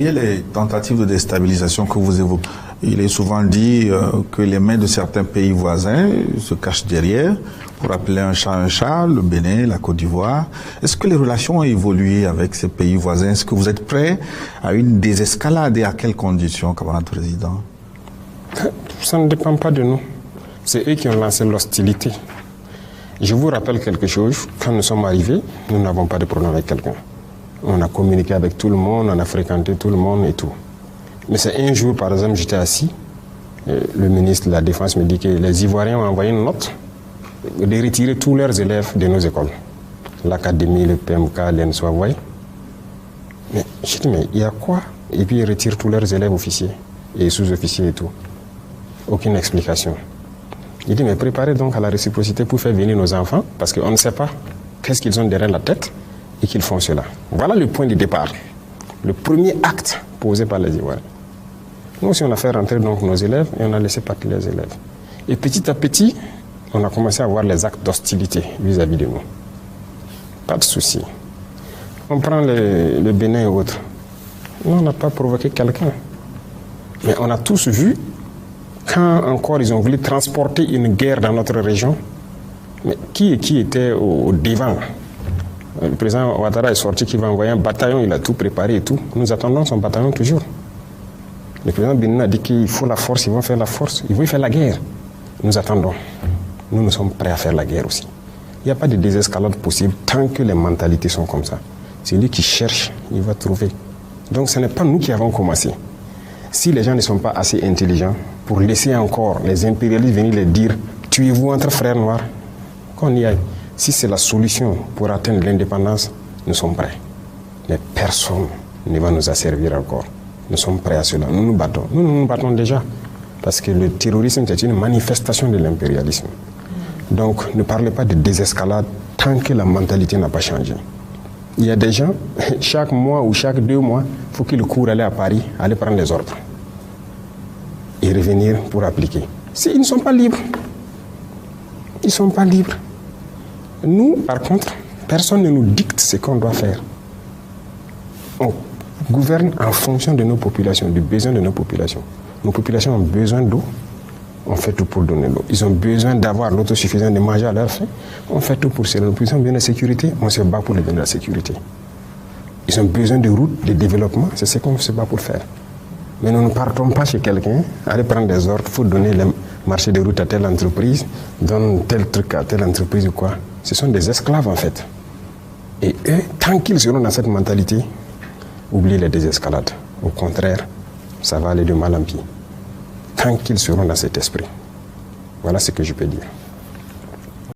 Et les tentatives de déstabilisation que vous évoquez, il est souvent dit que les mains de certains pays voisins se cachent derrière pour appeler un chat, le Bénin, la Côte d'Ivoire. Est-ce que les relations ont évolué avec ces pays voisins? Est-ce que vous êtes prêt à une désescalade et à quelles conditions, camarade président? Ça ne dépend pas de nous. C'est eux qui ont lancé l'hostilité. Je vous rappelle quelque chose. Quand nous sommes arrivés, nous n'avons pas de problème avec quelqu'un. On a communiqué avec tout le monde, on a fréquenté tout le monde et tout. Mais c'est un jour, par exemple, j'étais assis. Le ministre de la Défense me dit que les Ivoiriens ont envoyé une note de retirer tous leurs élèves de nos écoles. L'académie, le PMK, l'ENSO, vous voyez. Mais je dis, mais il y a quoi? Et puis ils retirent tous leurs élèves officiers et sous-officiers et tout. Aucune explication. Il dit, mais préparez donc à la réciprocité pour faire venir nos enfants, parce qu'on ne sait pas qu'est-ce qu'ils ont derrière la tête et qu'ils font cela. Voilà le point de départ. Le premier acte posé par les Ivoiriens. Nous aussi, on a fait rentrer donc nos élèves et on a laissé partir les élèves. Et petit à petit, on a commencé à voir les actes d'hostilité vis-à-vis de nous. Pas de souci. On prend le Bénin et autres. Nous, on n'a pas provoqué quelqu'un. Mais on a tous vu, quand encore ils ont voulu transporter une guerre dans notre région, mais qui était au devant? Le président Ouattara est sorti qu'il va envoyer un bataillon, il a tout préparé et tout. Nous attendons son bataillon toujours. Le président Bénin a dit qu'il faut la force, ils vont faire la force, ils vont faire la guerre. Nous attendons. Nous sommes prêts à faire la guerre aussi. Il n'y a pas de désescalade possible tant que les mentalités sont comme ça. C'est lui qui cherche, il va trouver. Donc ce n'est pas nous qui avons commencé. Si les gens ne sont pas assez intelligents pour laisser encore les impérialistes venir les dire « tuez-vous entre frères noirs », qu'on y aille. Si c'est la solution pour atteindre l'indépendance, nous sommes prêts. Mais personne ne va nous asservir encore. Nous sommes prêts à cela. Nous nous battons. Nous nous battons déjà. Parce que le terrorisme, c'est une manifestation de l'impérialisme. Donc, ne parlez pas de désescalade tant que la mentalité n'a pas changé. Il y a des gens, chaque mois ou chaque 2 mois, il faut qu'ils courent aller à Paris, aller prendre les ordres. Et revenir pour appliquer. Ils ne sont pas libres. Ils ne sont pas libres. Nous, par contre, personne ne nous dicte ce qu'on doit faire. On gouverne en fonction de nos populations, du besoin de nos populations. Nos populations ont besoin d'eau, on fait tout pour donner l'eau. Ils ont besoin d'avoir l'autosuffisance, de manger à leur faim, on fait tout pour cela. Ils ont besoin de sécurité, on se bat pour leur donner la sécurité. Ils ont besoin de routes, de développement, c'est ce qu'on se bat pour faire. Mais nous ne partons pas chez quelqu'un, aller prendre des ordres, il faut donner le marché de route à telle entreprise, donne tel truc à telle entreprise ou quoi. Ce sont des esclaves en fait. Et eux, tant qu'ils seront dans cette mentalité, oubliez les désescalades. Au contraire, ça va aller de mal en pis. Tant qu'ils seront dans cet esprit. Voilà ce que je peux dire.